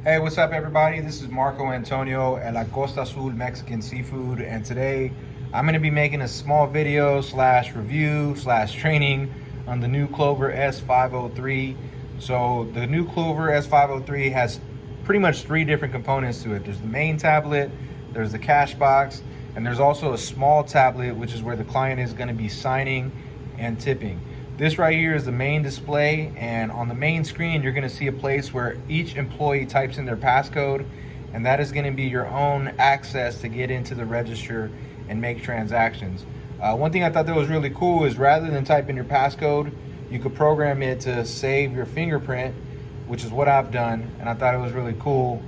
Hey, what's up, everybody? This is Marco Antonio at La Costa Azul Mexican Seafood, and today I'm going to be making a small video slash review slash training on the new Clover S503. So the new Clover S503 has pretty much three different components to it. There's the main tablet, there's the cash box, and there's also a small tablet, which is where the client is going to be signing and tipping. This right here is the main display, and on the main screen you're going to see a place where each employee types in their passcode, and that is going to be your own access to get into the register and make transactions. One thing I thought that was really cool is rather than type in your passcode, you could program it to save your fingerprint, which is what I've done, and I thought it was really cool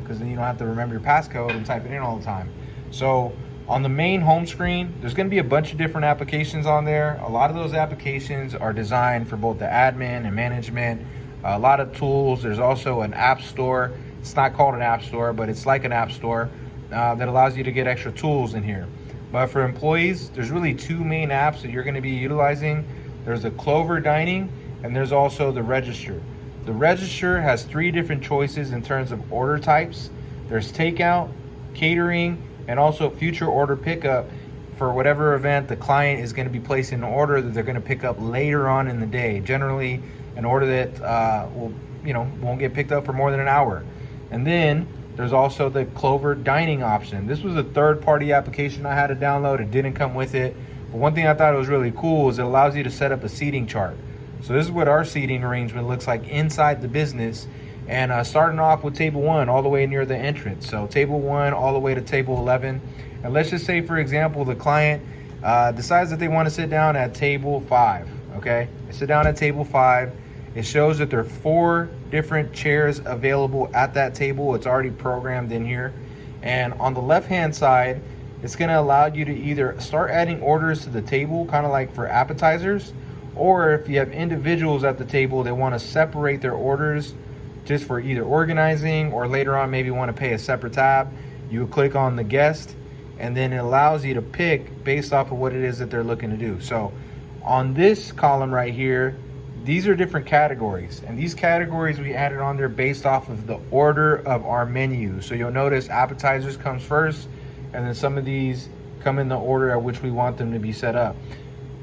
because then you don't have to remember your passcode and type it in all the time. So on the main home screen, there's going to be a bunch of different applications on there. A lot of those applications are designed for both the admin and management. A lot of tools. There's also an app store. It's not called an app store, but it's like an app store that allows you to get extra tools in here. But for employees, there's really two main apps that you're going to be utilizing. There's the Clover Dining, and there's also the Register. The Register has three different choices in terms of order types. There's takeout, catering, and also future order pickup for whatever event the client is going to be placing an order that they're going to pick up later on in the day. Generally, an order that won't get picked up for more than an hour. And then there's also the Clover Dining option. This was a third-party application I had to download. It didn't come with it. But one thing I thought was really cool is it allows you to set up a seating chart. So this is what our seating arrangement looks like inside the business. And starting off with table 1 all the way near the entrance. So table 1 all the way to table 11. And let's just say, for example, the client decides that they want to sit down at table 5. Okay, they sit down at table 5. It shows that there are 4 different chairs available at that table. It's already programmed in here. And on the left-hand side, it's going to allow you to either start adding orders to the table, kind of like for appetizers, or if you have individuals at the table, they want to separate their orders just for either organizing or later on maybe want to pay a separate tab. You would click on the guest, and then it allows you to pick based off of what it is that they're looking to do. So on this column right here, these are different categories, and these categories we added on there based off of the order of our menu. So you'll notice appetizers comes first, and then some of these come in the order at which we want them to be set up.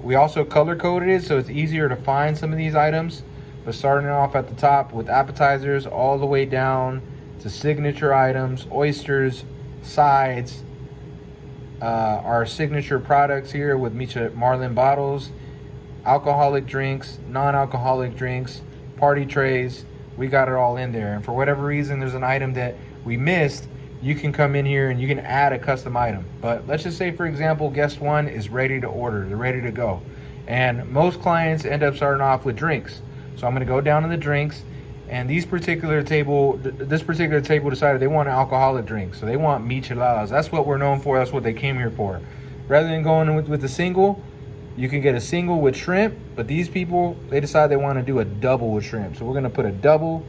We also color coded it so it's easier to find some of these items. But starting off at the top with appetizers all the way down to signature items, oysters, sides, our signature products here with Micha Marlin bottles, alcoholic drinks, non-alcoholic drinks, party trays. We got it all in there. And for whatever reason there's an item that we missed, you can come in here and you can add a custom item. But let's just say, for example, guest 1 is ready to order. They're ready to go. And most clients end up starting off with drinks. So I'm going to go down to the drinks, and this particular table decided they want an alcoholic drink. So they want micheladas. That's what we're known for. That's what they came here for. Rather than going with a single, you can get a single with shrimp. But these people, they decide they want to do a double with shrimp. So we're going to put a double,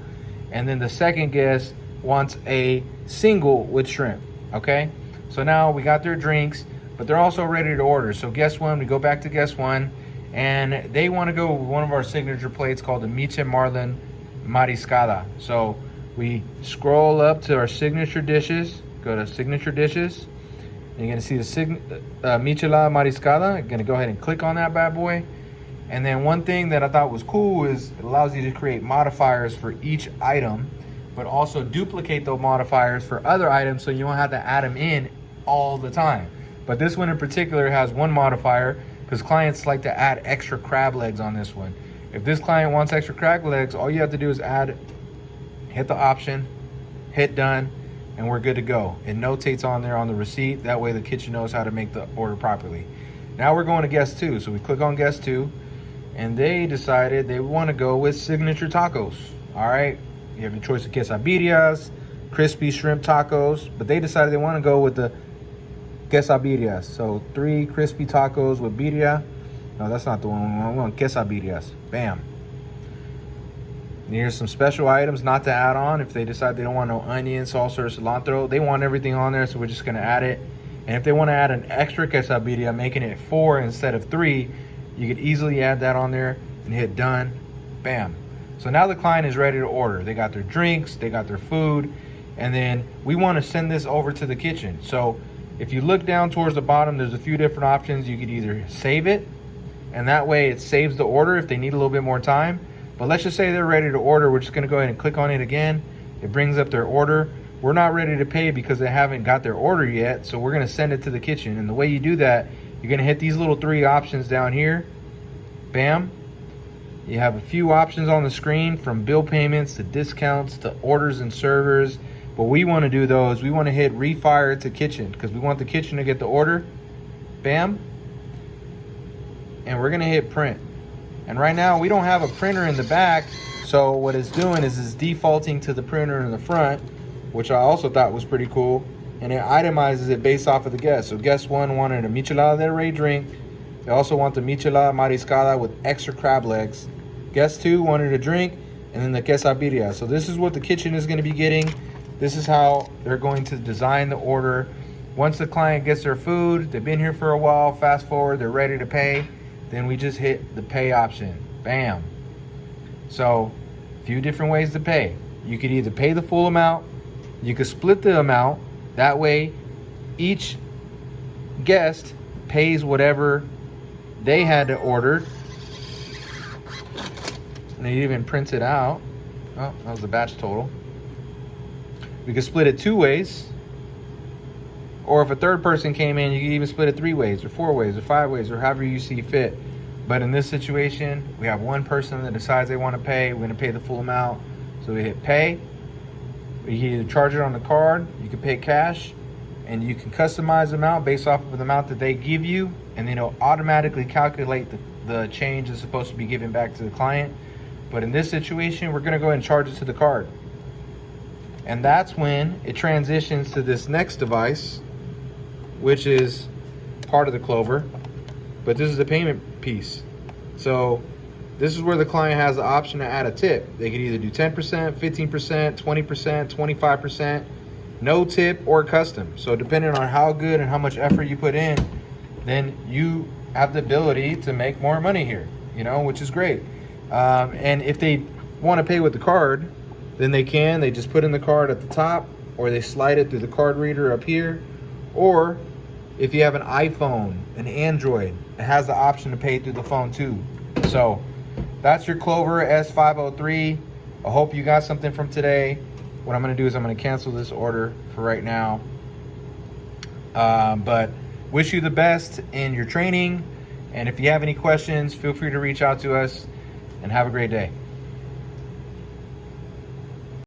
and then the second guest wants a single with shrimp. Okay? So now we got their drinks, but they're also ready to order. So guest 1, we go back to guest 1. And they want to go with one of our signature plates called the Micha Marlin Mariscada. So we scroll up to our signature dishes, go to signature dishes, and you're going to see the Michelada Mariscada. You're going to go ahead and click on that bad boy. And then one thing that I thought was cool is it allows you to create modifiers for each item, but also duplicate those modifiers for other items so you don't have to add them in all the time. But this one in particular has one modifier, because clients like to add extra crab legs on this one. If this client wants extra crab legs, all you have to do is hit the option, hit done, and we're good to go. It notates on there on the receipt. That way the kitchen knows how to make the order properly. Now we're going to guest 2. So we click on guest 2, and they decided they want to go with signature tacos. All right, you have your choice of quesadillas, crispy shrimp tacos, but they decided they want to go with the quesadillas. So 3 crispy tacos with birria. No, that's not the one. I want quesadillas. Bam. And here's some special items not to add on if they decide they don't want no onion, salsa, or cilantro. They want everything on there, so we're just going to add it. And if they want to add an extra quesadilla, making it 4 instead of 3, you could easily add that on there and hit done. Bam. So now the client is ready to order. They got their drinks, they got their food, and then we want to send this over to the kitchen. So if you look down towards the bottom, there's a few different options. You could either save it, and that way it saves the order if they need a little bit more time. But let's just say they're ready to order. We're just going to go ahead and click on it again. It brings up their order. We're not ready to pay because they haven't got their order yet, so we're going to send it to the kitchen. And the way you do that, you're going to hit these little 3 options down here. Bam. You have a few options on the screen, from bill payments to discounts to orders and servers. What we want to do though is we want to hit refire to kitchen, because we want the kitchen to get the order. Bam. And we're going to hit print. And right now we don't have a printer in the back, so what it's doing is it's defaulting to the printer in the front, which I also thought was pretty cool. And it itemizes it based off of the guest. So guest 1 wanted a michelada del rey drink. They also want the michelada mariscada with extra crab legs. Guest 2 wanted a drink, and then the quesabirria. So this is what the kitchen is going to be getting. This is how they're going to design the order. Once the client gets their food, they've been here for a while, fast forward, they're ready to pay, then we just hit the pay option. Bam. So a few different ways to pay. You could either pay the full amount, you could split the amount. That way each guest pays whatever they had to order. And it even prints it out. Oh, that was the batch total. We could split it 2 ways. Or if a third person came in, you can even split it 3 ways or 4 ways or 5 ways or however you see fit. But in this situation, we have one person that decides they want to pay. We're going to pay the full amount. So we hit pay. We can either charge it on the card, you can pay cash, and you can customize the amount based off of the amount that they give you, and then it'll automatically calculate the change that's supposed to be given back to the client. But in this situation, we're going to go ahead and charge it to the card. And that's when it transitions to this next device, which is part of the Clover, but this is the payment piece. So this is where the client has the option to add a tip. They could either do 10%, 15%, 20%, 25%, no tip, or custom. So depending on how good and how much effort you put in, then you have the ability to make more money here, you know, which is great. And if they want to pay with the card, then they can. They just put in the card at the top, or they slide it through the card reader up here. Or if you have an iPhone, an Android, it has the option to pay through the phone too. So that's your Clover S503. I hope you got something from today. What I'm going to do is I'm going to cancel this order for right now. But wish you the best in your training. And if you have any questions, feel free to reach out to us, and have a great day.